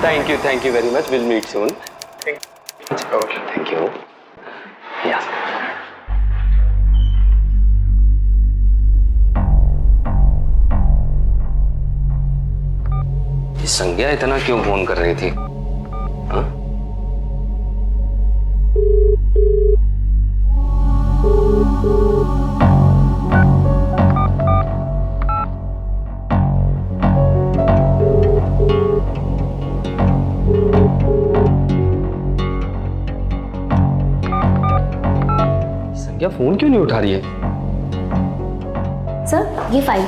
Thank you very much. We'll meet soon. Okay, thank you. Yeah. संज्ञा इतना क्यों phone कर रही थी? हाँ? संज्ञा फोन क्यों नहीं उठा रही है? सर ये फाइल।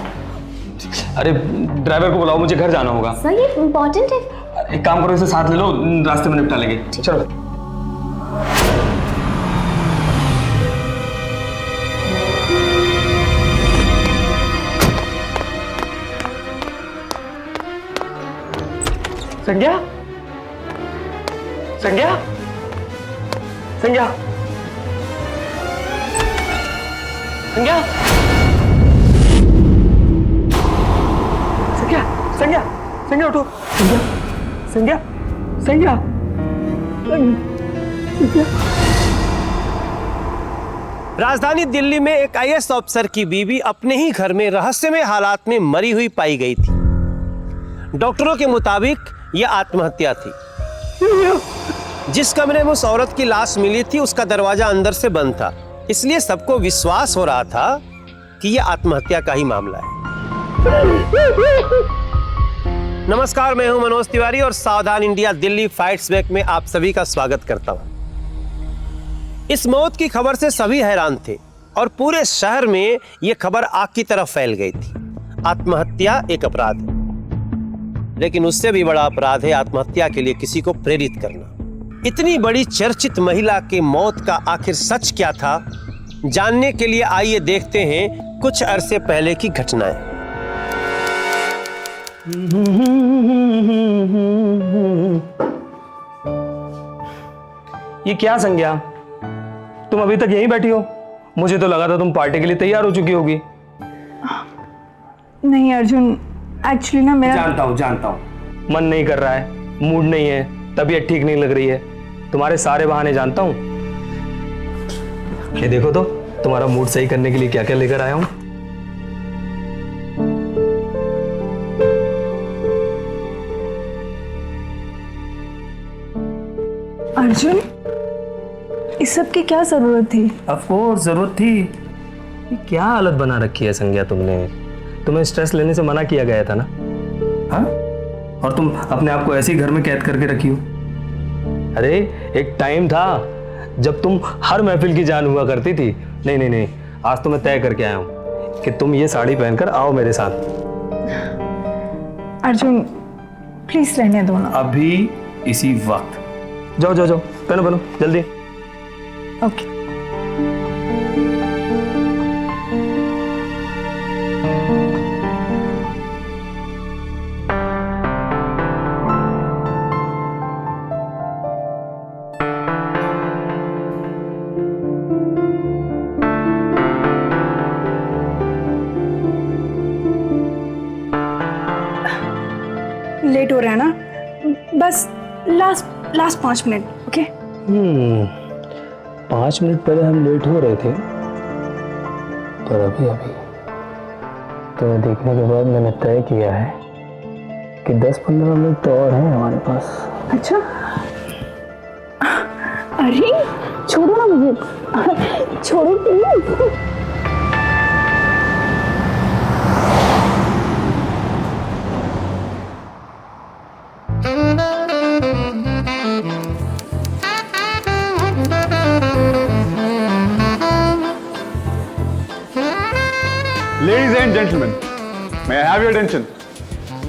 अरे ड्राइवर को बुलाओ, मुझे घर जाना होगा। सर ये इम्पोर्टेंट है। एक काम करो, इसे साथ ले लो, रास्ते में निपटा लेंगे। चलो। संज्ञा, संज्ञा, संज्ञा, संज्ञा, संज्ञा, संज्ञा उठो। संज्ञा, संज्ञा, संज्ञा। राजधानी दिल्ली में एक आईएएस अफसर की बीवी अपने ही घर में रहस्यमय हालात में मरी हुई पाई गई थी। डॉक्टरों के मुताबिक यह आत्महत्या थी। जिस कमरे में उस औरत की लाश मिली थी उसका दरवाजा अंदर से बंद था, इसलिए सबको विश्वास हो रहा था कि यह आत्महत्या का ही मामला है। नमस्कार, मैं हूं मनोज तिवारी और सावधान इंडिया दिल्ली फाइट्स बैक में आप सभी का स्वागत करता हूं। इस मौत की खबर से सभी हैरान थे और पूरे शहर में यह खबर आग की तरह फैल गई थी। आत्महत्या एक अपराध है, लेकिन उससे भी बड़ा अपराध है आत्महत्या के लिए किसी को प्रेरित करना। इतनी बड़ी चर्चित महिला के मौत का आखिर सच क्या था, जानने के लिए आइए देखते हैं कुछ अरसे पहले की घटनाएं। ये क्या संज्ञा, तुम अभी तक यहीं बैठी हो? मुझे तो लगा था तुम पार्टी के लिए तैयार हो चुकी होगी। नहीं अर्जुन, एक्चुअली ना मेरा जानता हूँ मन नहीं कर रहा है, मूड नहीं है, तबीयत ठीक नहीं लग रही है, तुम्हारे सारे बहाने जानता हूँ। ये देखो तो तुम्हारा मूड सही करने के लिए क्या क्या लेकर आया हूँ। अर्जुन, इस सब की क्या जरूरत थी? ऑफ कोर्स जरूरत थी। ये क्या हालत बना रखी है संज्ञा तुमने? तुम्हें स्ट्रेस लेने से मना किया गया था ना? हाँ? और तुम अपने आप को ऐसे ही घर में कैद करके रखी हो। अरे एक टाइम था जब तुम हर महफिल की जान हुआ करती थी। नहीं नहीं नहीं, आज तो मैं तय करके आया हूँ कि तुम ये साड़ी पहनकर आओ मेरे साथ। अर्जुन प्लीज रहने दो ना। अभी इसी वक्त जाओ जाओ जाओ, पहनो पहनो जल्दी। ओके। लेट हो रहा है ना, बस लास्ट 5 मिनट। ओके 5 मिनट पहले हम लेट हो रहे थे, पर अभी तो देखने के बाद मैंने तय किया है कि 10-15 मिनट तो और हैं हमारे पास। अच्छा, अरे छोड़ो ना मुझे, छोड़ो please. Ladies and gentlemen, may I have your attention?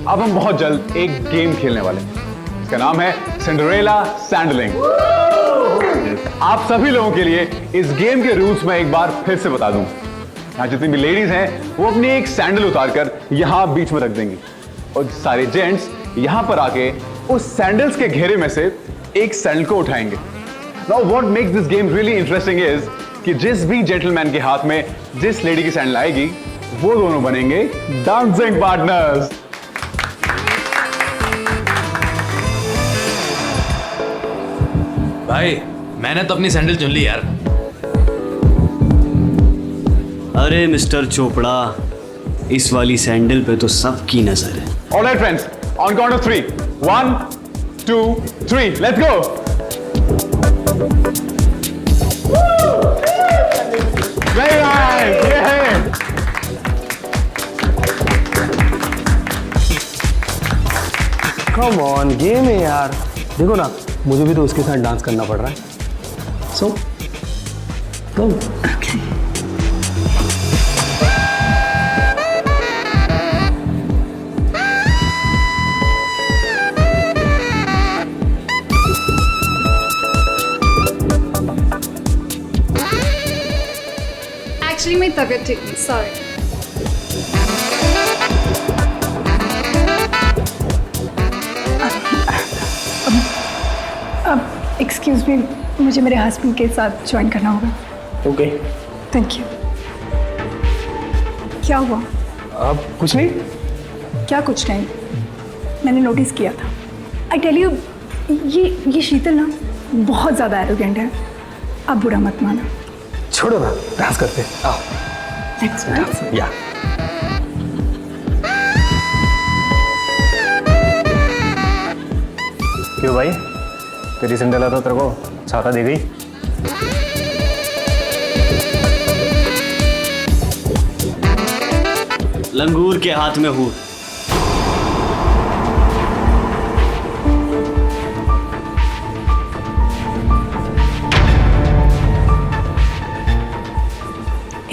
अब हम बहुत जल्द एक गेम खेलने वाले हैं। इसका नाम है सिंड्रेला सैंडलिंग। आप सभी लोगों के लिए इस गेम के रूल्स मैं एक बार फिर से बता दूं। यहाँ जितनी भी लेडीज हैं वो अपनी एक सैंडल उतारकर यहाँ बीच में रख देंगी और सारे जेंट्स यहाँ पर आके उस सैंडल्स के घेरे में से एक सैंडल को उठाएंगे। Now what makes this game really interesting is कि जिस भी जेंटलमैन के हाथ में जिस लेडी की सैंडल आएगी वो दोनों बनेंगे डांसिंग पार्टनर्स। भाई मैंने तो अपनी सैंडल चुन ली यार। अरे मिस्टर चोपड़ा, इस वाली सैंडल पे तो सबकी नजर है। Alright friends, on count of 3. 1, 2, 3. Let's go. Very nice. Yeah. Come on, game है यार। देखो ना, मुझे भी तो उसके साथ डांस करना पड़ रहा है। सो गो। एक्चुअली मेरी तबीयत ठीक नहीं, सॉरी। अब एक्सक्यूज मी, मुझे मेरे हस्बैंड के साथ ज्वाइन करना होगा। ओके। Thank you. क्या हुआ? अब कुछ नहीं। क्या कुछ नहीं? मैंने नोटिस किया था। आई टेल यू, ये शीतल ना बहुत ज़्यादा एरोगेंट है। अब बुरा मत माना। छोड़ो ना, डांस करते हैं। आओ। Let's dance. या। क्यों भाई, तेरी सिंड्रेला तो तेरे को छाता दे गई? लंगूर के हाथ में हूँ।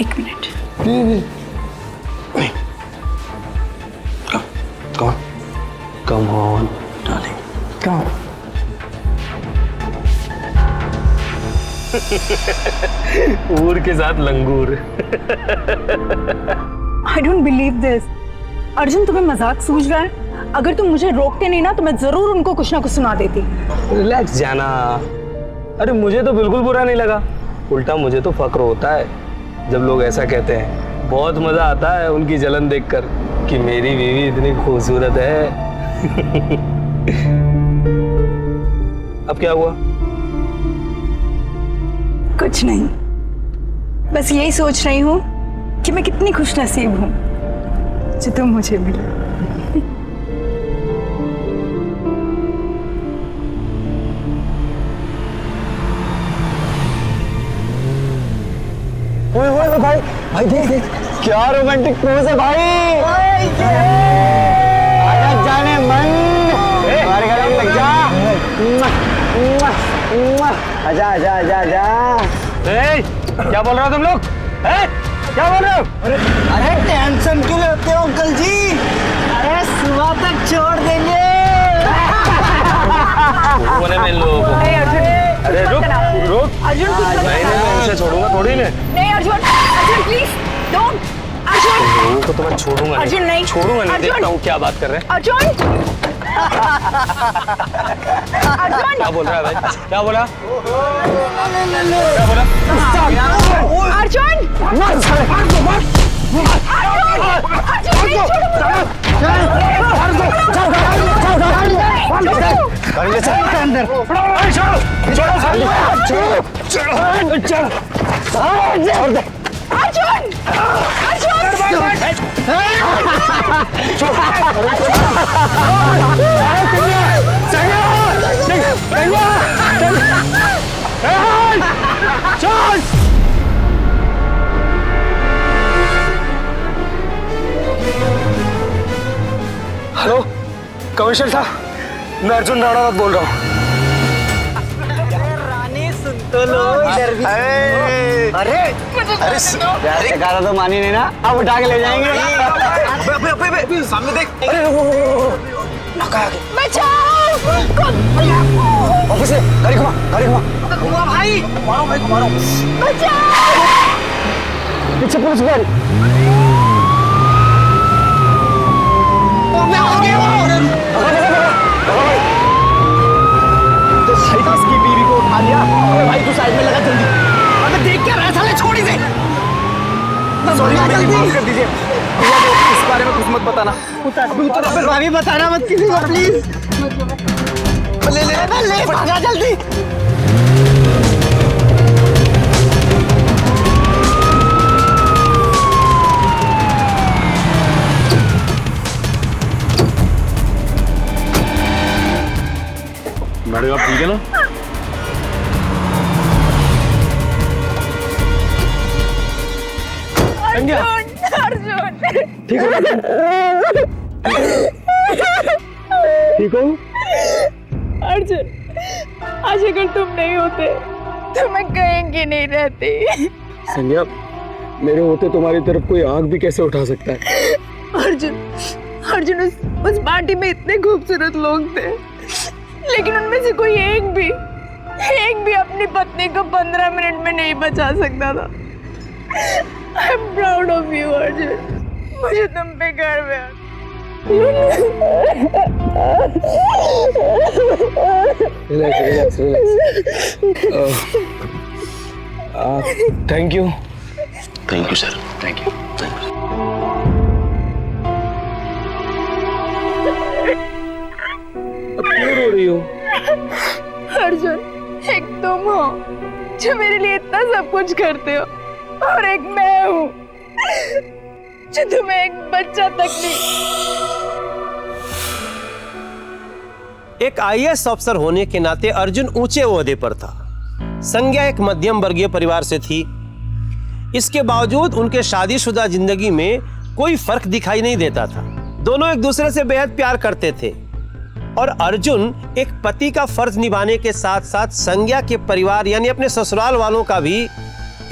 एक minute. Come on, darling. Come. ऊर के साथ लंगूर। I don't believe this. Arjun, तुम्हें मजाक सूझ रहा है? अगर तुम मुझे रोकते नहीं ना तो मैं जरूर उनको कुछ ना कुछ सुना देती। रिलैक्स जाना। अरे मुझे तो बिल्कुल बुरा नहीं लगा, उल्टा मुझे तो फक्र होता है जब लोग ऐसा कहते हैं। बहुत मजा आता है उनकी जलन देखकर कि मेरी बीवी इतनी खूबसूरत है। अब क्या हुआ? कुछ नहीं, बस यही सोच रही हूँ कि मैं कितनी खुशनसीब हूँ जो तुम मुझे मिले। ओए भाई, भाई देख देख, क्या रोमांटिक पोज है भाई। आजा जाने मन, हमारे घर में लग जा। आजा आजा आजा आजा। क्या बोल रहे हो तुम लोग? क्या बोल रहे हो? अरे टेंशन क्यों लेते हो अंकल जी? अरे सुबह तक छोड़ देंगे। इन लोगों को। अरे रुक रुक, अर्जुन नहीं मैं इनसे छोड़ूंगा थोड़ी ना। नहीं अर्जुन, अर्जुन प्लीज डोंट। अर्जुन, लोगों को तो मैं छोड़ूंगा नहीं। अर्जुन नहीं छोड़ूंगा नहीं। अर्जुन, देखता हूँ क्या बात कर रहे हैं। अर्जुन। अर्जुन, क्या बोल रहा है भाई? क्या बोला? अर्जुन, हेलो कमिश्नर साहब, मैं अर्जुन राणावत बोल रहा हूँ। रानी सुन तो लो इधर भी। अरे यार गाना तो मानी नहीं ना, अब उठा के ले जाएंगे। सामने देख। ऑफिस में गाड़ी घुमा, गाड़ी घुमा। घुमा भाई, घुमाओ। पीछे पुलिस गाड़ी। तो सही था, उसकी बीवी को उठा लिया। अरे भाई तू साइड में लगा जल्दी। अबे देख क्या रहा है साले, छोड़ इसे। सॉरी, माफ कर दीजिए। इस बारे में कुछ मत बताना। उतर भाभी, बताना मत किसी को प्लीज। ले भागा जल्दी। है ना? ठीक हो? अर्जुन, आज अगर तुम नहीं होते तो मैं कहीं की नहीं रहती। संज्ञा, मेरे होते तुम्हारी तरफ कोई आंख भी कैसे उठा सकता है? अर्जुन, अर्जुन उस पार्टी में इतने खूबसूरत लोग थे, लेकिन उनमें से कोई एक भी अपनी पत्नी को 15 मिनट में नहीं बचा सकता था। I am proud of you Arjun, मुझे तुम पे गर्व है। Relax. Thank you. Thank you sir, thank you. क्यों रो रही हो? अर्जुन, एक तुम हो जो मेरे लिए इतना सब कुछ करते हो, और एक मैं हूँ जो तुम्हें एक बच्चा तक नहीं। एक आईएएस अफसर होने के नाते अर्जुन ऊंचे ओहदे पर था। संज्ञा एक मध्यम वर्गीय परिवार से थी। इसके बावजूद उनके शादीशुदा जिंदगी में कोई फर्क दिखाई नहीं देता था। दोनों एक दूसरे से बेहद प्यार करते थे और अर्जुन एक पति का फर्ज निभाने के साथ साथ संज्ञा के परिवार यानी अपने ससुराल वालों का भी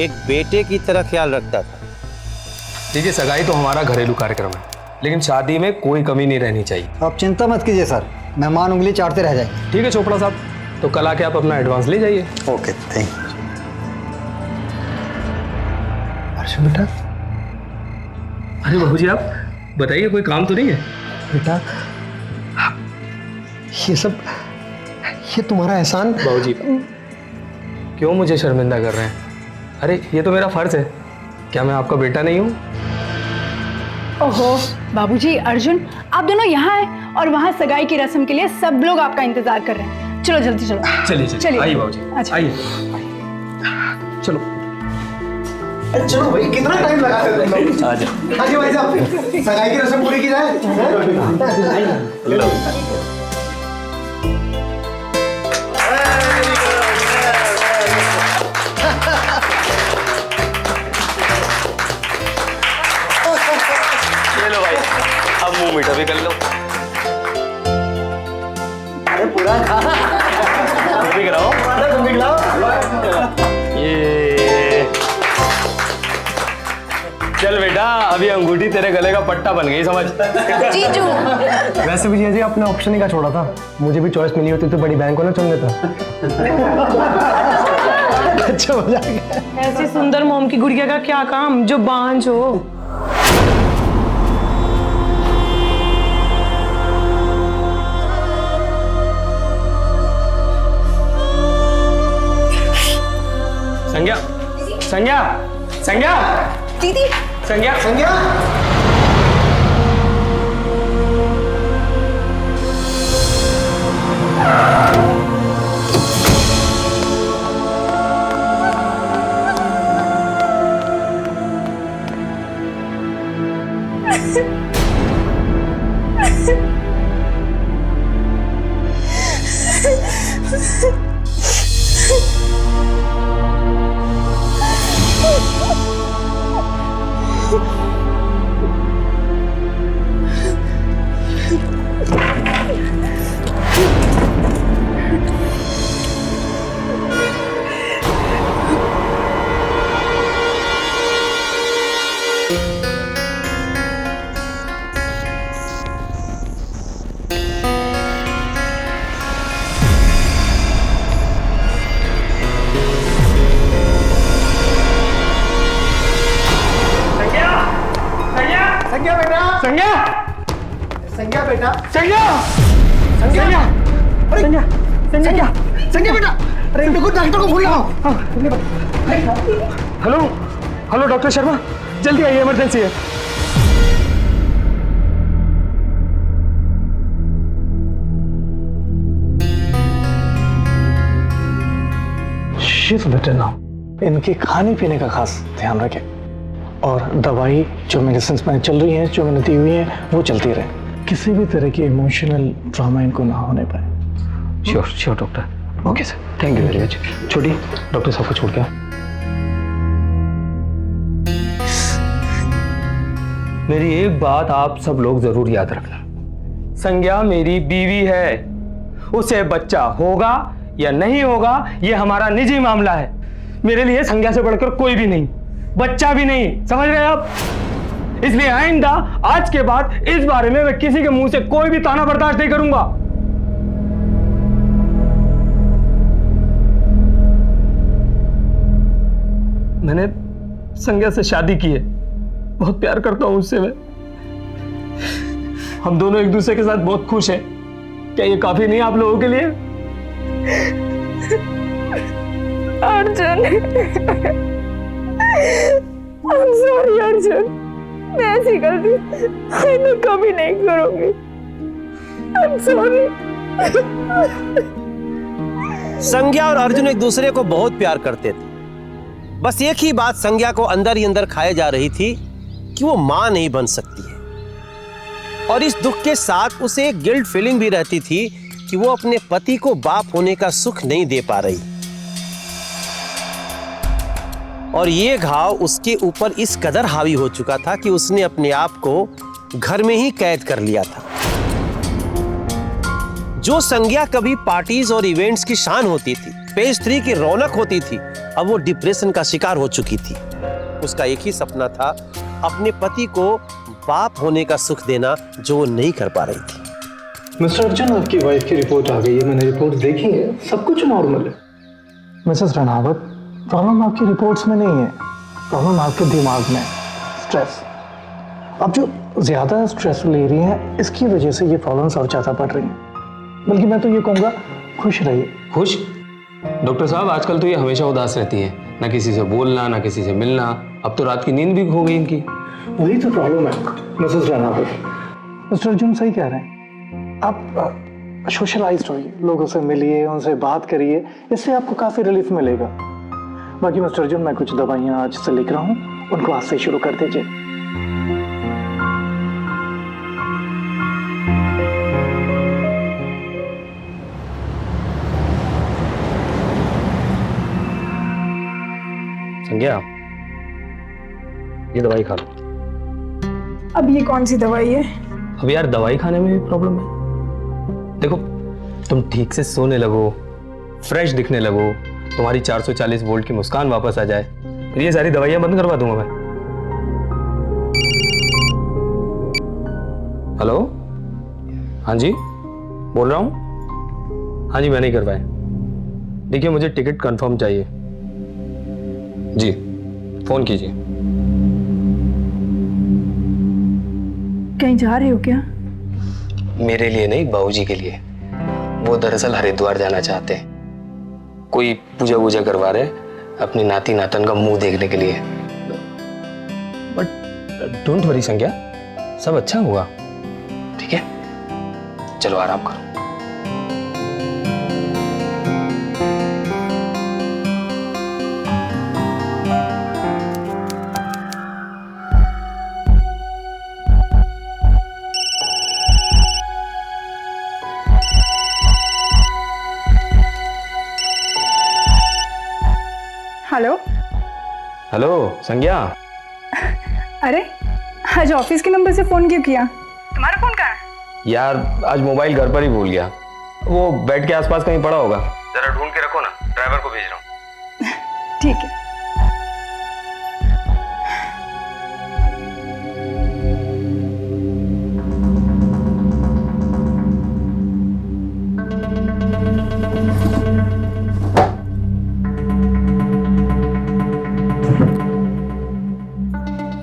एक बेटे की तरह ख्याल रखता था। देखिए, सगाई तो हमारा घरेलू कार्यक्रम है, लेकिन शादी में कोई कमी नहीं रहनी चाहिए। आप चिंता मत कीजिए सर, मेहमान उंगली चाटते रह जाएंगे। ठीक है चोपड़ा साहब, तो कल आके आप अपना एडवांस ले जाइए। Okay, thank you. अर्जुन बेटा, अरे बाबूजी आप बताइए, कोई काम तो नहीं है? बेटा, ये तुम्हारा एहसान। बाबूजी क्यों मुझे शर्मिंदा कर रहे हैं? अरे ये तो मेरा फर्ज है, क्या मैं आपका बेटा नहीं हूँ? ओहो बाबूजी, अर्जुन आप दोनों यहाँ हैं और वहाँ सगाई की रस्म के लिए सब लोग आपका इंतजार कर रहे हैं। चलो जल्दी चलो। चलिए आइए बाबूजी, अच्छा। आइए चलो। चलो भाई, कितना टाइम लगाते तुम लोग? आ जाओ भाई साहब, सगाई की रस्म पूरी की जाए। चलो भाई, अब मुंह मीठा भी कर लो। अरे पूरा खा। तुम भी कराओ। तुम भी खिलाओ। ये चल बेटा, अभी अंगूठी तेरे गले का पट्टा बन गई, समझ। जीजू, वैसे भी जी आपने ऑप्शन ही का छोड़ा था, मुझे भी चॉइस मिली होती तो बड़ी बैंक को ना चुन लेता। अच्छा मजा आ गया। ऐसी सुंदर मोम की गुड़िया का क्या काम जो बांझ हो। संज्ञा, संज्ञा, संज्ञा, दीदी, संज्ञा, संज्ञा, संज्ञा बेटा, संज्ञा, संज्ञा बेटा, संज्ञा, संज्ञा, अरे संज्ञा, संज्ञा, संज्ञा बेटा, अरे इनको डॉक्टर को फोन लगाओ। हेलो हेलो डॉक्टर शर्मा, जल्दी आइए, इमरजेंसी है। शिव बेटे ना, इनके खाने पीने का खास ध्यान रखें और दवाई जो मेडिसिन में चल रही है, जो मैंने दी हुई है, वो चलती रहे। किसी भी तरह की इमोशनल ड्रामा इनको ना होने पाए। Sure sure doctor, okay sir, thank you very much. छोटी, डॉक्टर साहब को छोड़ के आओ। मेरी एक बात आप सब लोग जरूर याद रखना, संज्ञा मेरी बीवी है। उसे बच्चा होगा या नहीं होगा ये हमारा निजी मामला है। मेरे लिए संज्ञा से बढ़कर कोई भी नहीं, बच्चा भी नहीं, समझ रहे आप? इसलिए आइंदा आज के बाद इस बारे में मैं किसी के मुंह से कोई भी ताना बर्दाश्त नहीं करूंगा। मैंने संज्ञा से शादी की है, बहुत प्यार करता हूं उससे मैं। हम दोनों एक दूसरे के साथ बहुत खुश हैं। क्या ये काफी नहीं आप लोगों के लिए? अर्जुन, I'm sorry अर्जुन, मैं ऐसी गलती आइंदा कभी नहीं करूंगी। I'm sorry। संज्ञा और अर्जुन एक दूसरे को बहुत प्यार करते थे। बस एक ही बात संज्ञा को अंदर ही अंदर खाए जा रही थी कि वो मां नहीं बन सकती है, और इस दुख के साथ उसे एक गिल्ट फीलिंग भी रहती थी कि वो अपने पति को बाप होने का सुख नहीं दे पा रही। और ये घाव उसके ऊपर इस कदर हावी हो चुका था कि उसने अपने आप को घर में ही कैद कर लिया था। जो संज्ञा कभी पार्टीज और इवेंट्स की शान होती थी, पेज 3 की रौनक होती थी, अब वो डिप्रेशन का शिकार हो चुकी थी। उसका एक ही सपना था, अपने पति को बाप होने का सुख देना, जो वो नहीं कर पा रही थी। मिस्टर अर्जुन, आपकी वाइफ की रिपोर्ट आ गई है, मैंने रिपोर्ट देखी है, सब कुछ नॉर्मल है। मिसेस रनावत, प्रॉब्लम आपकी रिपोर्ट्स में नहीं है, प्रॉब्लम आपके दिमाग में, स्ट्रेस। अब जो ज़्यादा स्ट्रेस ले रही हैं, इसकी वजह से ये प्रॉब्लम्स और ज़्यादा बढ़ रही हैं। बल्कि मैं तो ये कहूँगा, खुश रहिए। खुश? डॉक्टर साहब, आजकल तो ये हमेशा उदास रहती है, ना किसी से बोलना, ना किसी से मिलना। अब तो रात की नींद भी खो गई इनकी। वही तो प्रॉब्लम है मिसेस रनावत। मिस्टर अर्जुन सही कह रहे हैं, आप सोशलाइज्ड होइए, लोगों से मिलिए, उनसे बात करिए, इससे आपको काफ़ी रिलीफ मिलेगा। बाकी मिस्टर अर्जुन, मैं कुछ दवाइयाँ आज से लिख रहा हूँ, उनको आज से शुरू कर दीजिए। संज्ञा, ये दवाई खा लो। अब ये कौन सी दवाई है? अब यार दवाई खाने में भी प्रॉब्लम है। देखो, तुम ठीक से सोने लगो, फ्रेश दिखने लगो, तुम्हारी 440 वोल्ट की मुस्कान वापस आ जाए, फिर ये सारी दवाइयां बंद करवा दूंगा मैं। हेलो, हाँ जी, बोल रहा हूँ। हाँ जी, मैं नहीं करवाया। देखिए, मुझे टिकट कंफर्म चाहिए जी, फोन कीजिए। कहीं जा रहे हो क्या? मेरे लिए नहीं, बाबूजी के लिए। वो दरअसल हरिद्वार जाना चाहते हैं, कोई पूजा वूजा करवा रहे अपनी नाती नातन का मुंह देखने के लिए। बट डोंट वरी संज्ञा, सब अच्छा होगा, ठीक है? चलो आराम करो। हेलो। हेलो संज्ञा। अरे, आज ऑफिस के नंबर से फोन क्यों किया? तुम्हारा फोन कहाँ है? यार, आज मोबाइल घर पर ही भूल गया, वो बेड के आसपास कहीं पड़ा होगा। जरा ढूंढ के रखो ना, ड्राइवर को भेज रहा हूँ। ठीक है।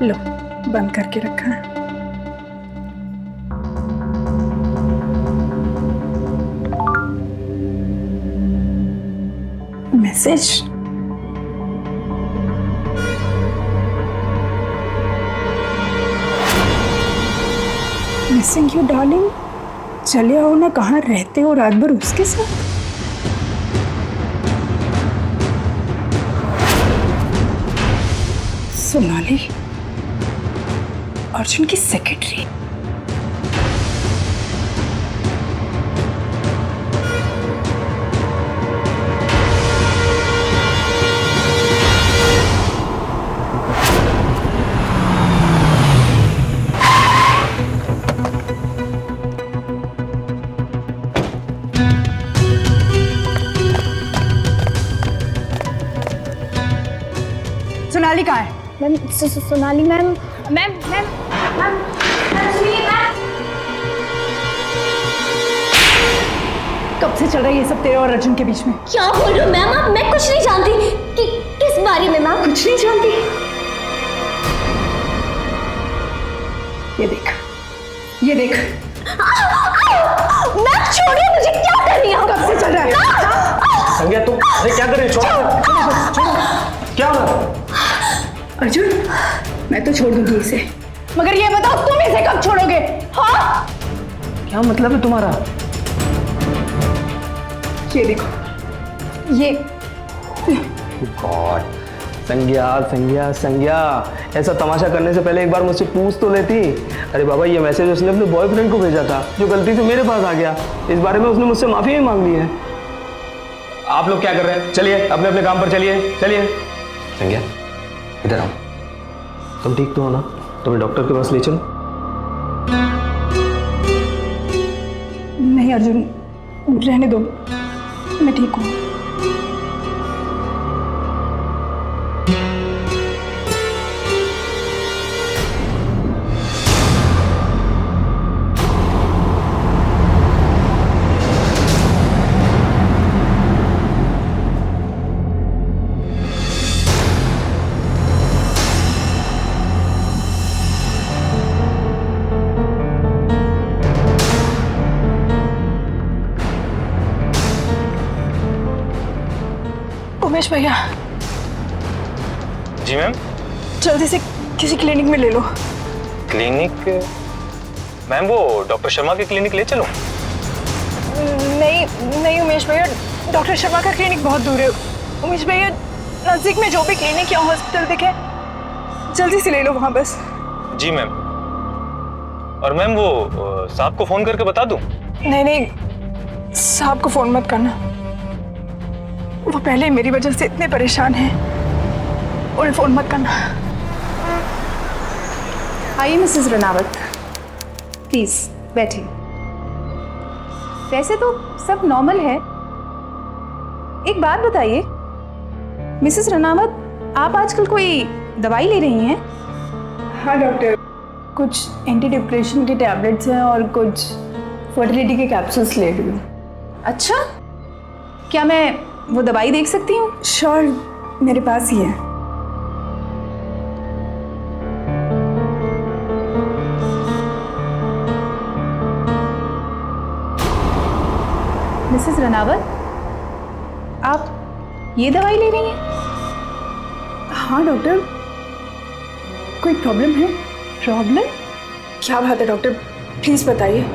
लो, बंद करके रखा है। मैसेज। मिसिंग यू डार्लिंग, चले आओ ना, कहाँ रहते हो रात भर उसके साथ? सोनाली, अर्जुन की सेक्रेटरी। सोनाली कहाँ है? Ma'am Sonali ma'am ma'am ma'am ma'am सुनिए मैम। कब से चल रहा है ये सब तेरे और अर्जुन के बीच में? क्या बोल रहे हो मैम आप? मैं कुछ नहीं जानती। कि किस बारे में मैम? कुछ नहीं जानती? ये देख, ये देख। मैम छोड़िए मुझे, क्या कर रही हो? कब से चल रहा है? संज्ञा तुम अरे क्या कर रही हो? छोड़ो। क्या हो रहा है? अर्जुन, मैं तो छोड़ दूंगी इसे, मगर ये बताओ तुम इसे कब छोड़ोगे? हाँ? क्या मतलब है तुम्हारा? ये देखो, ये गॉड, संज्ञा संज्ञा संज्ञा, ऐसा तमाशा करने से पहले एक बार मुझसे पूछ तो लेती। अरे बाबा, ये मैसेज उसने अपने बॉयफ्रेंड को भेजा था जो गलती से मेरे पास आ गया। इस बारे में उसने मुझसे माफी भी मांग ली है। आप लोग क्या कर रहे हैं? चलिए अपने अपने काम पर चलिए, चलिए। संज्ञा इधर आओ। तुम ठीक तो हो ना? तुम्हें डॉक्टर के पास ले चलो। नहीं अर्जुन, रहने दो, मैं ठीक हूँ। उमेश भैया, जी मैम। जल्दी से किसी क्लिनिक में ले लो। क्लिनिक? मैम वो डॉक्टर शर्मा की क्लिनिक ले चलो। नहीं नहीं उमेश भैया, डॉक्टर शर्मा का क्लिनिक बहुत दूर है। उमेश भैया, नजदीक में जो भी क्लिनिक या हॉस्पिटल दिखे जल्दी से ले लो वहाँ बस। जी मैम। और मैम वो साहब को फोन करके बता दूं? नहीं नहीं, साहब को फोन मत करना, वो पहले मेरी वजह से इतने परेशान हैं, उन्हें फोन मत करना। आइए मिसेस रनावत, प्लीज बैठिए। वैसे तो सब नॉर्मल है। एक बात बताइए मिसेस रनावत, आप आजकल कोई दवाई ले रही हैं? हाँ डॉक्टर, कुछ एंटी डिप्रेशन के टैबलेट्स हैं और कुछ फर्टिलिटी के कैप्सूल्स ले रही हूँ। अच्छा, क्या मैं वो दवाई देख सकती हूँ? श्योर, मेरे पास ही है। मिसेस रनावत, आप ये दवाई ले रही हैं? हाँ डॉक्टर, कोई प्रॉब्लम है? प्रॉब्लम? क्या बात है डॉक्टर, प्लीज बताइए।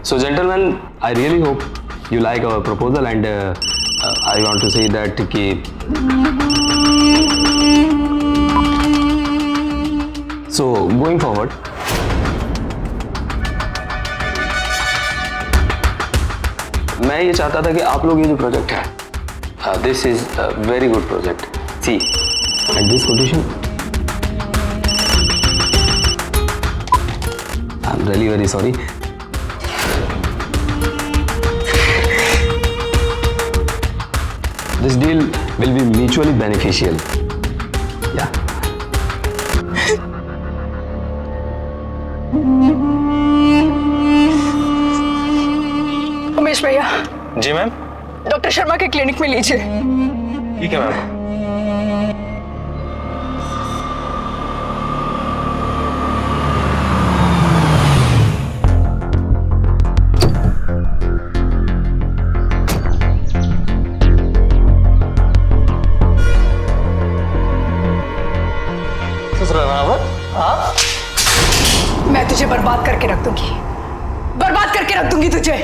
So gentlemen, I really hope you like our proposal and I want to say that कि so going forward मैं ये चाहता था कि आप लोग ये जो प्रोजेक्ट है, this is a very good project. See, at this condition, I'm really very sorry. This deal will be mutually beneficial. Yeah. Umesh भैया, जी मैम। डॉक्टर शर्मा के क्लिनिक में लीजिए। ठीक है मैम। मैं तुझे बर्बाद करके रख दूंगी, बर्बाद करके रख दूंगी तुझे।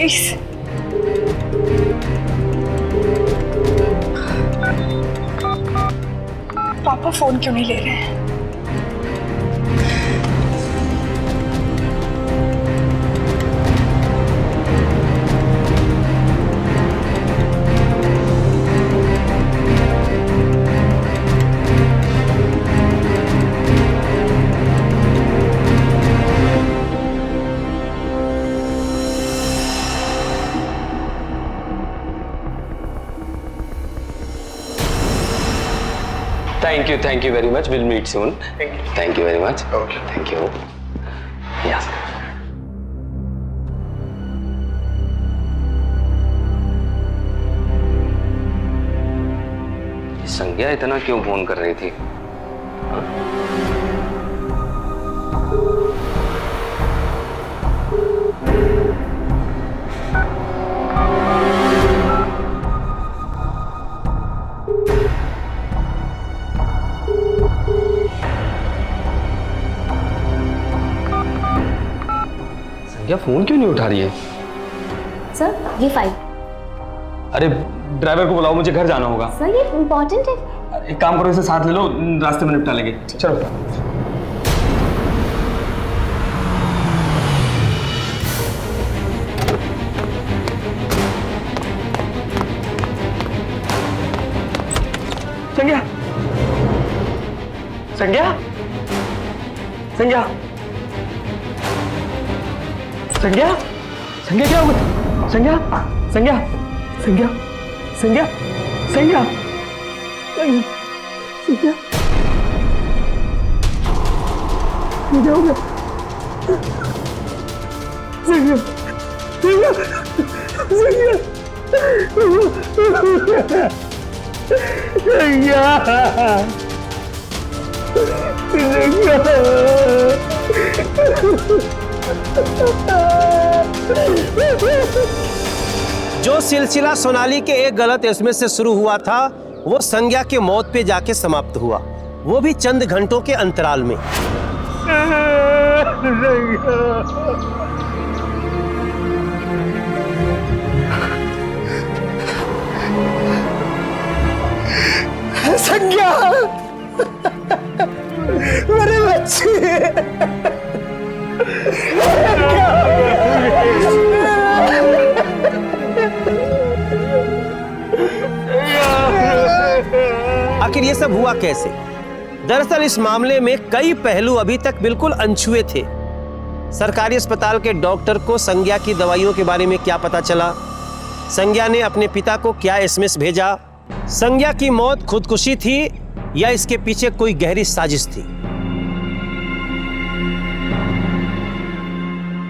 प्लीज। पापा फोन क्यों नहीं ले रहे हैं? Thank you very much. We'll meet soon. Thank you very much. Okay. Thank you. Yes. संज्ञा इतना क्यों फोन कर रही थी? संज्ञा फोन क्यों नहीं उठा रही है? सर ये फाइल। अरे ड्राइवर को बुलाओ, मुझे घर जाना होगा। सर ये इम्पोर्टेंट है। एक काम करो, इसे साथ ले लो, रास्ते में निपटा लेंगे। चलो। संज्ञा, संज्ञा, संज्ञा, संज्ञा, संज्ञा क्या हुआ? संज्ञा, संज्ञा, संज्ञा, संज्ञा, संज्ञा, संज्ञा, क्या हो गया? संज्ञा, संज्ञा, संज्ञा, जो सिलसिला सोनाली के एक गलत एसएमएस से शुरू हुआ था वो संज्ञा के मौत पे जाके समाप्त हुआ, वो भी चंद घंटों के अंतराल में। संज्ञा, मेरे बच्चे, आखिर ये सब हुआ कैसे? दरअसल इस मामले में कई पहलू अभी तक बिल्कुल अनछुए थे। सरकारी अस्पताल के डॉक्टर को संज्ञा की दवाइयों के बारे में क्या पता चला? संज्ञा ने अपने पिता को क्या एसएमएस भेजा? संज्ञा की मौत खुदकुशी थी या इसके पीछे कोई गहरी साजिश थी?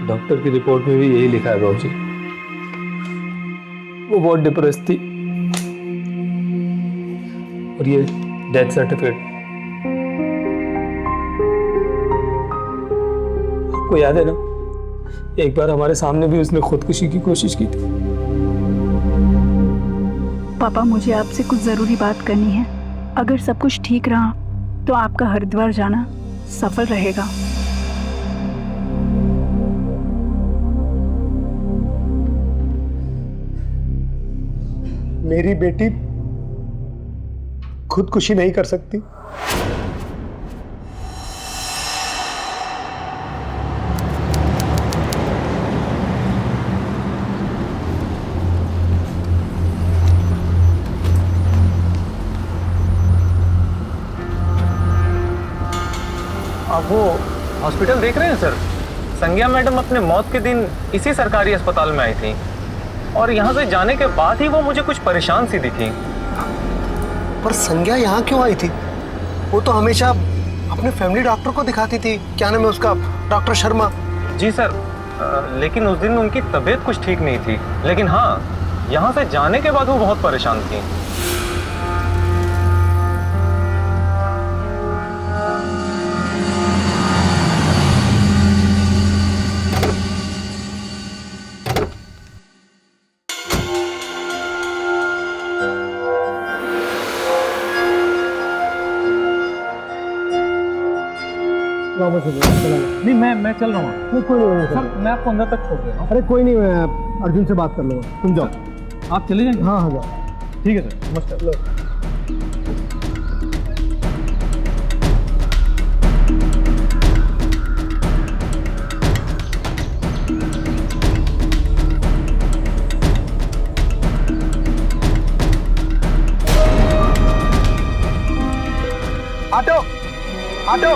डॉक्टर की रिपोर्ट में भी यही लिखा है बाबूजी। वो बहुत डिप्रेस थी और ये डेथ सर्टिफिकेट। आपको याद है ना, एक बार हमारे सामने भी उसने खुदकुशी की कोशिश की थी। पापा मुझे आपसे कुछ जरूरी बात करनी है। अगर सब कुछ ठीक रहा तो आपका हरिद्वार जाना सफल रहेगा। मेरी बेटी खुदकुशी नहीं कर सकती। आप वो हॉस्पिटल देख रहे हैं सर? संज्ञा मैडम अपने मौत के दिन इसी सरकारी अस्पताल में आई थी और यहाँ से जाने के बाद ही वो मुझे कुछ परेशान सी दिखी। पर संज्ञा यहाँ क्यों आई थी? वो तो हमेशा अपने फैमिली डॉक्टर को दिखाती थी। क्या नाम है उसका? डॉक्टर शर्मा। जी सर, लेकिन उस दिन उनकी तबीयत कुछ ठीक नहीं थी। लेकिन हाँ, यहाँ से जाने के बाद वो बहुत परेशान थी। नहीं, मैं चल रहा हूँ। कोई नहीं सर, मैं आपको अंदर तक छोड़ रहा हूँ। अरे कोई नहीं, अर्जुन से बात कर लो, तुम जाओ। आप चले जाएंगे? हाँ हाँ जाओ। ठीक है सर, नमस्कार। Auto auto.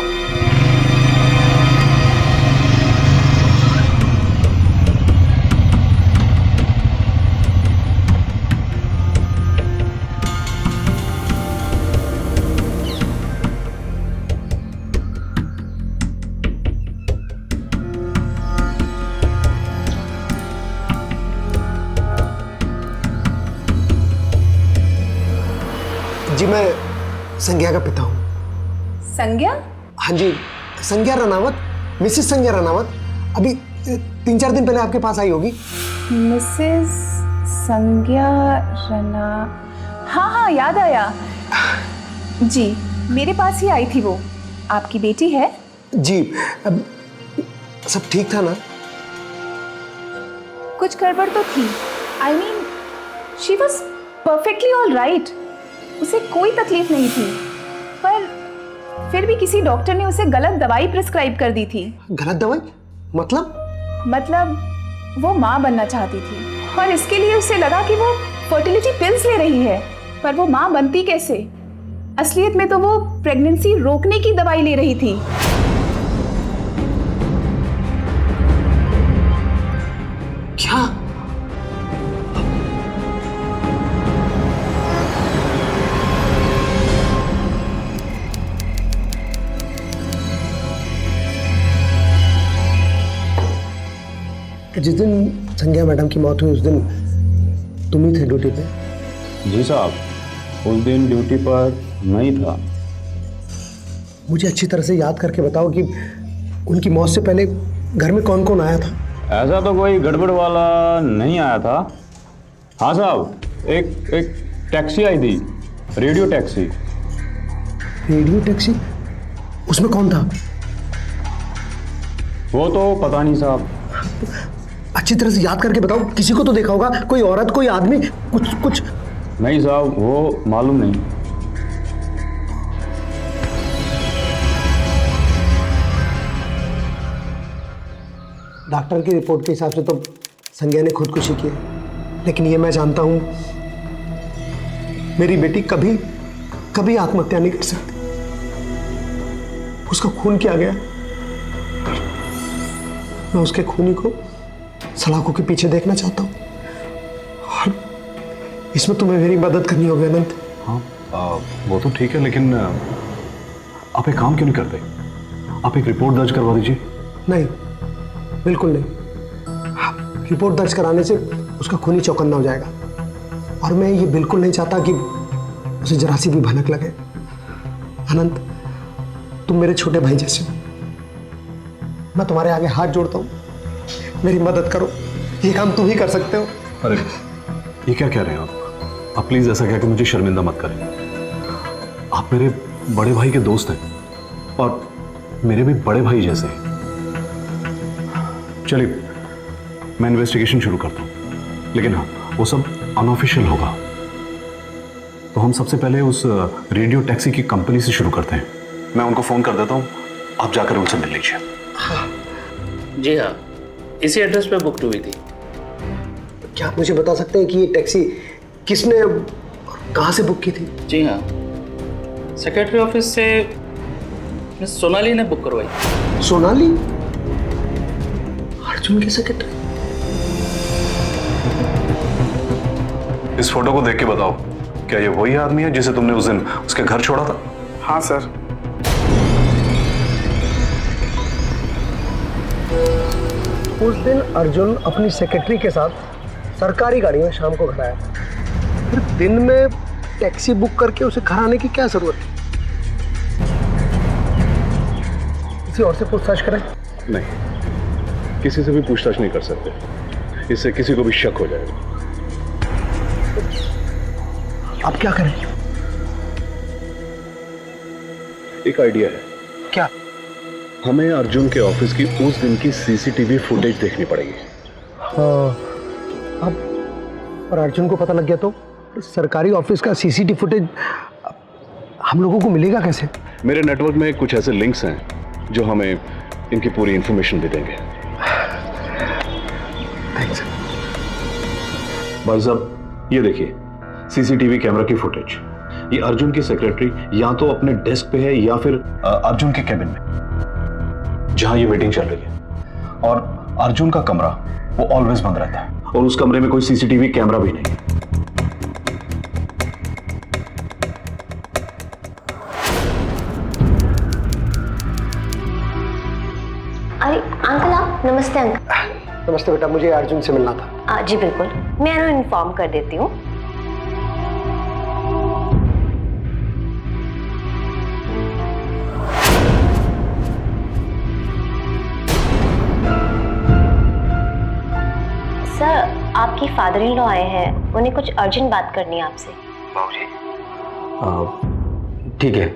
जी मैं संज्ञा का पिता हूँ। संज्ञा? हाँ जी, संज्ञा रनावत, मिसेस संज्ञा रनावत अभी 3-4 दिन पहले आपके पास आई होगी। मिसेस संज्ञा रना, हाँ हाँ याद आया जी, मेरे पास ही आई थी वो। आपकी बेटी है? जी, अब सब ठीक था ना? कुछ गड़बड़ तो थी। I mean she was perfectly all right, उसे कोई तकलीफ नहीं थी, पर फिर भी किसी डॉक्टर ने उसे गलत दवाई प्रिस्क्राइब कर दी थी। गलत दवाई? मतलब वो माँ बनना चाहती थी और इसके लिए उसे लगा कि वो फर्टिलिटी पिल्स ले रही है, पर वो माँ बनती कैसे? असलियत में तो वो प्रेगनेंसी रोकने की दवाई ले रही थी। क्या? जिस दिन संज्ञा मैडम की मौत हुई उस दिन तुम ही थे ड्यूटी पे? जी साहब, उस दिन ड्यूटी पर नहीं था। मुझे अच्छी तरह से याद करके बताओ कि उनकी मौत से पहले घर में कौन कौन आया था? ऐसा तो कोई गड़बड़ वाला नहीं आया था। हाँ साहब, एक टैक्सी आई थी, रेडियो टैक्सी। Radio taxi? उसमें कौन था? वो तो पता नहीं साहब। अच्छी तरह से याद करके बताओ, किसी को तो देखा होगा, कोई औरत, कोई आदमी, कुछ। नहीं साहब, वो मालूम नहीं। डॉक्टर की रिपोर्ट के हिसाब से तो संज्ञा ने खुदकुशी की है, लेकिन ये मैं जानता हूं, मेरी बेटी कभी आत्महत्या नहीं कर सकती। उसका खून किया गया, मैं उसके खूनी को सलाखों के पीछे देखना चाहता हूं, और इसमें तुम्हें मेरी मदद करनी होगी अनंत। हाँ, वो तो ठीक है, लेकिन आप एक काम क्यों नहीं करते? आप एक रिपोर्ट दर्ज करवा दीजिए। नहीं, बिल्कुल नहीं। रिपोर्ट दर्ज कराने से उसका खूनी चौकन्ना हो जाएगा, और मैं ये बिल्कुल नहीं चाहता कि उसे जरा सी भी भनक लगे। अनंत, तुम मेरे छोटे भाई जैसे हो, मैं तुम्हारे आगे हाथ जोड़ता हूँ, मेरी मदद करो, ये काम तुम ही कर सकते हो। अरे ये क्या कह रहे हैं आप प्लीज ऐसा कह के मुझे शर्मिंदा मत करें। आप मेरे बड़े भाई के दोस्त हैं और मेरे भी बड़े भाई जैसे हैं। चलिए मैं इन्वेस्टिगेशन शुरू करता हूँ, लेकिन हाँ, वो सब अनऑफिशियल होगा। तो हम सबसे पहले उस रेडियो टैक्सी की कंपनी से शुरू करते हैं। मैं उनको फोन कर देता हूँ, आप जाकर उनसे मिल लीजिए। जी हाँ, इसी एड्रेस पे बुक हुई थी। क्या आप मुझे बता सकते हैं कि ये टैक्सी किसने और कहाँ से बुक की थी? जी हाँ, सेक्रेटरी ऑफिस से मिस सोनाली ने बुक करवाई। सोनाली? अर्जुन की सेक्रेटरी? इस फोटो को देख के बताओ, क्या ये वही आदमी है जिसे तुमने उस दिन उसके घर छोड़ा था? हाँ सर। उस दिन अर्जुन अपनी सेक्रेटरी के साथ सरकारी गाड़ी में शाम को घर आया, फिर दिन में टैक्सी बुक करके उसे घर आने की क्या जरूरत थी? किसी और से पूछताछ करें? नहीं, किसी से भी पूछताछ नहीं कर सकते, इससे किसी को भी शक हो जाएगा। अब क्या करें? एक आइडिया है। क्या? हमें अर्जुन के ऑफिस की उस दिन की सीसीटीवी फुटेज देखनी पड़ेगी। हाँ, अब और अर्जुन को पता लग गया तो सरकारी ऑफिस का सीसीटीवी फुटेज हम लोगों को मिलेगा कैसे? मेरे नेटवर्क में कुछ ऐसे लिंक्स हैं जो हमें इनकी पूरी इंफॉर्मेशन भी देंगे। थैंक्स। भाई साहब ये देखिए सीसीटीवी कैमरा की फुटेज। ये अर्जुन की सेक्रेटरी या तो अपने डेस्क पे है या फिर अर्जुन के कैबिन में जहां ये मीटिंग चल रही है। और अर्जुन का कमरा वो ऑलवेज बंद रहता है और उस कमरे में कोई सीसीटीवी कैमरा भी नहीं है। अरे अंकल आप, नमस्ते अंकल। नमस्ते बेटा, मुझे अर्जुन से मिलना था। जी बिल्कुल, मैं इन्हें इन्फॉर्म कर देती हूँ। सर, आपकी फादर इन लॉ आए हैं, उन्हें कुछ अर्जेंट बात करनी है आपसे। ठीक है,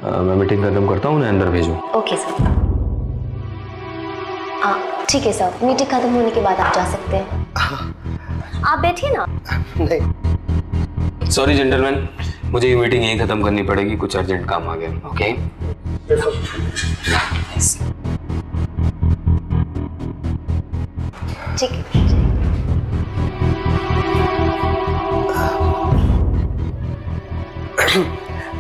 मैं मीटिंग खत्म करता हूँ, उन्हें अंदर भेजो। Okay sir. ठीक है सर, मीटिंग खत्म होने के बाद आप जा सकते हैं। आप बैठिए ना। नहीं। सॉरी जेंटलमैन, मुझे ये मीटिंग यहीं खत्म करनी पड़ेगी, कुछ अर्जेंट काम आ गया। ओके ठीक है।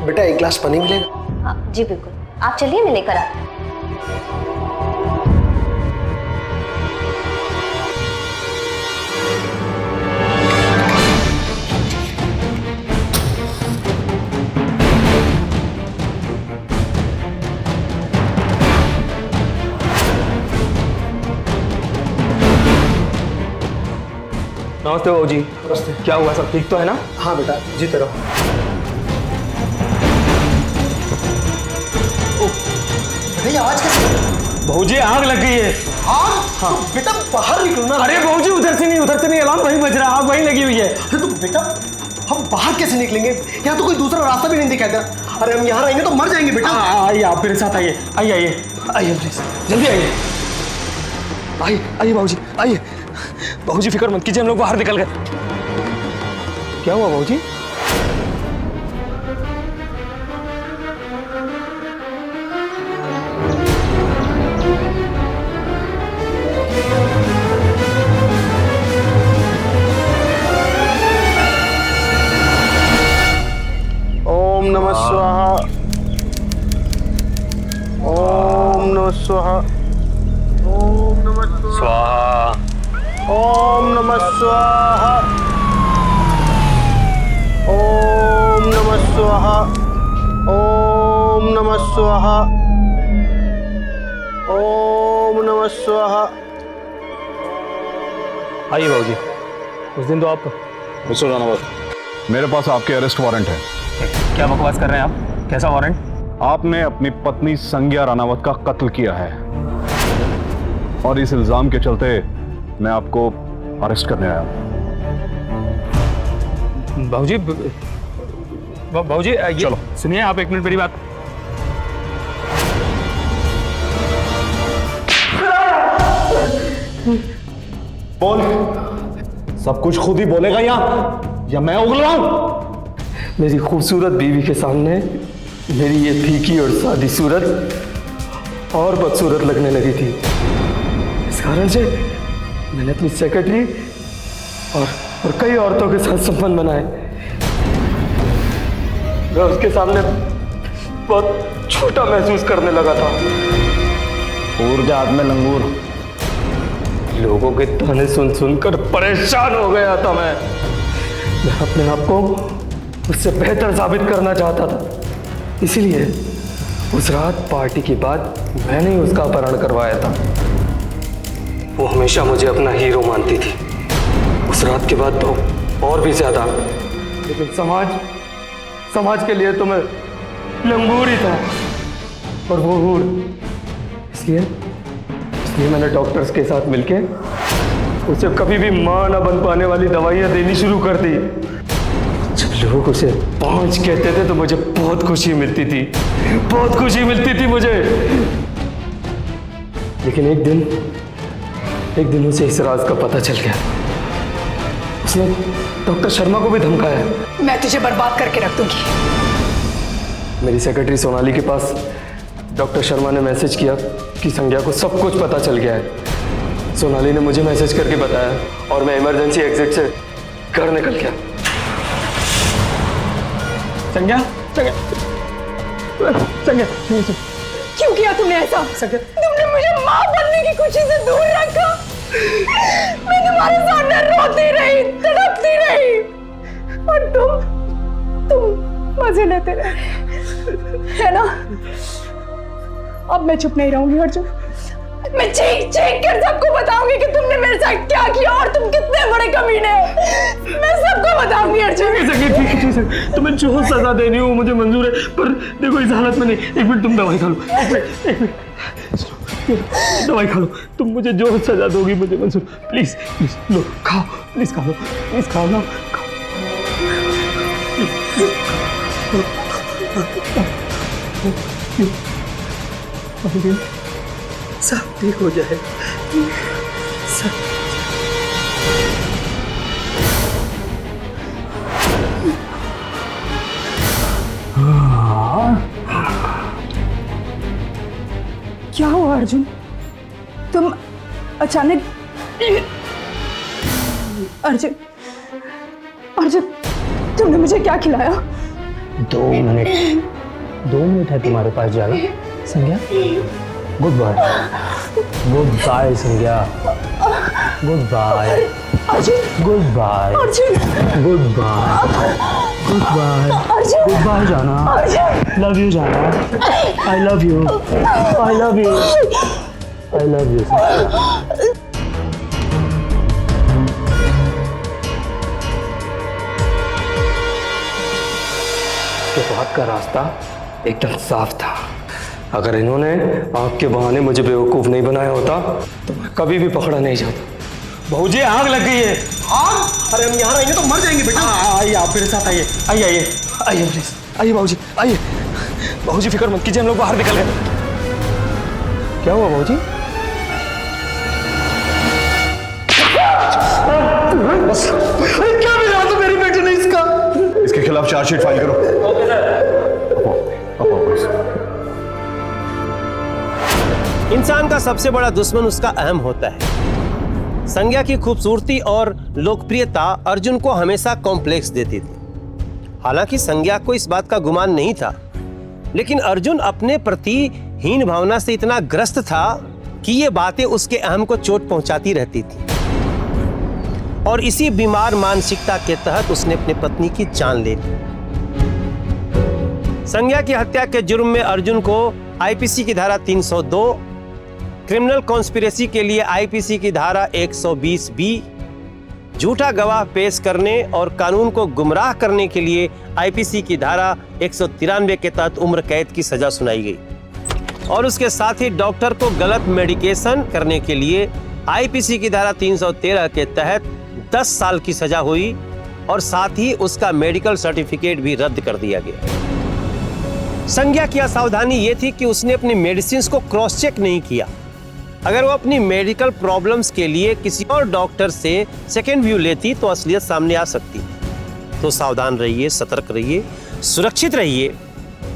बेटा एक गिलास पानी मिलेगा? जी बिल्कुल, आप चलिए, मैं लेकर आती हूँ। नमस्ते बाबू जी। नमस्ते। क्या हुआ, सब ठीक तो है ना? हाँ बेटा, जीते रहो। ये आवाज कैसे? बहू जी आग लग गई है। हाँ? तो बेटा बाहर निकलो ना। अरे बहू जी उधर से नहीं, अलार्म वहीं बज रहा है, आग वहीं लगी हुई है। अरे तो बेटा हम बाहर कैसे निकलेंगे? यहाँ तो कोई दूसरा रास्ता भी नहीं दिखाई दे रहा। अरे हम यहाँ रहेंगे तो मर जाएंगे बेटा। आइए आप मेरे साथ आइए, आइए प्लीज, जल्दी आइए। आइए बहू जी, आइए। बहू जी फिक्र मत कीजिए, हम लोग बाहर निकल गए। क्या हुआ बहू जी? ओम नमः स्वाहा, ओम नमः स्वाहा, ओम नमः स्वाहा, ओम नमः स्वाहा, ओम नमः स्वाहा, ओम नमः स्वाहा, ओम नमः स्वाहा। आइए बाबू जी, उस दिन तो आप। मिस्टर रानावत, मेरे पास आपके अरेस्ट वारंट है। क्या बकवास कर रहे हैं आप? कैसा वारंट? आपने अपनी पत्नी संज्ञा रानावत का कत्ल किया है और इस इल्जाम के चलते मैं आपको अरेस्ट करने आया हूं। बाबू जी चलो सुनिए, आप एक मिनट मेरी बात। बोल, सब कुछ खुद ही बोलेगा या मैं उगलाऊं? मेरी खूबसूरत बीवी के सामने मेरी ये फीकी और सादी सूरत और बदसूरत लगने लगी थी। इस कारण से मैंने अपनी सेक्रेटरी और कई औरतों के साथ संबंध बनाए। मैं उसके सामने बहुत छोटा महसूस करने लगा था। ऊर्जा हाथ में लंगूर। लोगों के ताने सुन सुनकर परेशान हो गया था। मैं अपने आप को उससे बेहतर साबित करना चाहता था, इसीलिए उस रात पार्टी के बाद मैंने ही उसका अपहरण करवाया था। वो हमेशा मुझे अपना हीरो मानती थी, उस रात के बाद तो और भी ज्यादा। लेकिन समाज के लिए तो मैं लंगूर ही था और वो हूर। इसलिए मैंने डॉक्टर्स के साथ मिलके उसे कभी भी मां न बन पाने वाली दवाइयां देनी शुरू कर दी। जब लोग उसे 5 कहते थे तो मुझे बहुत खुशी मिलती थी मुझे। लेकिन एक दिन उसे इस राज का पता चल गया। उसने डॉक्टर शर्मा को भी धमकाया है। मैं तुझे बर्बाद करके रख दूंगी। मेरी सेक्रेटरी सोनाली के पास डॉक्टर शर्मा ने मैसेज किया कि संज्ञा को सब कुछ पता चल गया है। सोनाली ने मुझे मैसेज करके बताया और मैं इमरजेंसी एग्जिट से घर निकल गया। संज्ञा संज्ञा संज्ञा क्यों किया तुमने ऐसा? तुमने मुझे माँ बनने की खुशी से दूर रखा। मैं तुम्हारे सामने रोती रही, तड़पती रही और तुम मजे लेते रहे, है ना? अब मैं चुप नहीं रहूंगी अर्जुन। मैं चीख चीख कर सबको बताऊंगी कि तुमने मेरे साथ क्या किया और तुम कितने बड़े कमीने हो। मैं सबको बताऊंगी अर्जुन। ठीक है, तुम्हें जो सजा देनी हो मुझे मंजूर है, पर देखो इस हालत में नहीं। एक मिनट तुम दवाई खा लो, एक मिनट दवाई खा लो। तुम मुझे जो सजा दोगी मुझे मंजूर। प्लीज प्लीज लो, खाओ, प्लीज खा लो, प्लीज खाओ ना, सब ठीक हो जाए। सब क्या हुआ अर्जुन? तुम अचानक अर्जुन अर्जुन तुमने मुझे क्या खिलाया? 2 मिनट है तुम्हारे पास जाना। Sangya goodbye, goodbye Sangya, goodbye goodbye goodbye goodbye goodbye जाना। लव यू जाना। I love you, I love you, I love you. बात का रास्ता एकदम साफ था। अगर इन्होंने आग के बहाने मुझे बेवकूफ नहीं बनाया होता तो मैं कभी भी पकड़ा नहीं जाता। बहूजी आग लग गई है। आग? अरे हम यहाँ रहेंगे तो मर जाएंगे बेटा। आइए आप मेरे साथ आइए, आइए आइए आइए प्लीज, आइए बाबूजी आइए। बाबूजी फिक्र मत कीजिए, हम लोग बाहर निकल गए। क्या हुआ बाबूजी? क्या मिला तो मेरी बेटी ने इसका? इसके खिलाफ चार्जशीट फाइल करो। इंसान का सबसे बड़ा दुश्मन उसका अहम होता है। संज्ञा की खूबसूरती और लोकप्रियता अर्जुन को हमेशा कॉम्प्लेक्स देती थी। हालांकि संज्ञा को इस बात का गुमान नहीं था, लेकिन अर्जुन अपने प्रति हीन भावना से इतना ग्रस्त था कि ये बातें उसके अहम को चोट पहुंचाती रहती थी। और इसी बीमार मानसिकता के तहत उसने अपनी पत्नी की जान ले ली। संज्ञा की हत्या के जुर्म में अर्जुन को आईपीसी की धारा 302, क्रिमिनल कॉन्स्पिरेसी के लिए आईपीसी की धारा 120B, झूठा गवाह पेश करने और कानून को गुमराह करने के लिए आईपीसी की धारा 193 के तहत उम्र कैद की सजा सुनाई गई। और उसके साथ ही डॉक्टर को गलत मेडिकेशन करने के लिए आईपीसी की धारा 313 के तहत 10 साल की सजा हुई और साथ ही उसका मेडिकल सर्टिफिकेट भी रद्द कर दिया गया। संज्ञा की असावधानी यह थी कि उसने अपनी मेडिसिन को क्रॉस चेक नहीं किया। अगर वो अपनी मेडिकल प्रॉब्लम्स के लिए किसी और डॉक्टर से सेकेंड व्यू लेती तो असलियत सामने आ सकती। तो सावधान रहिए, सतर्क रहिए, सुरक्षित रहिए।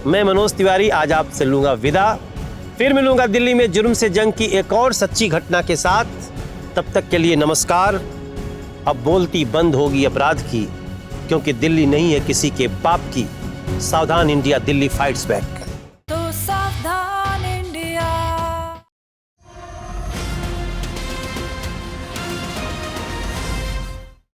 मैं मनोज तिवारी आज आपसे लूंगा विदा। फिर मिलूंगा दिल्ली में जुर्म से जंग की एक और सच्ची घटना के साथ। तब तक के लिए नमस्कार। अब बोलती बंद होगी अपराध की, क्योंकि दिल्ली नहीं है किसी के बाप की। सावधान इंडिया, दिल्ली फाइट्स बैक।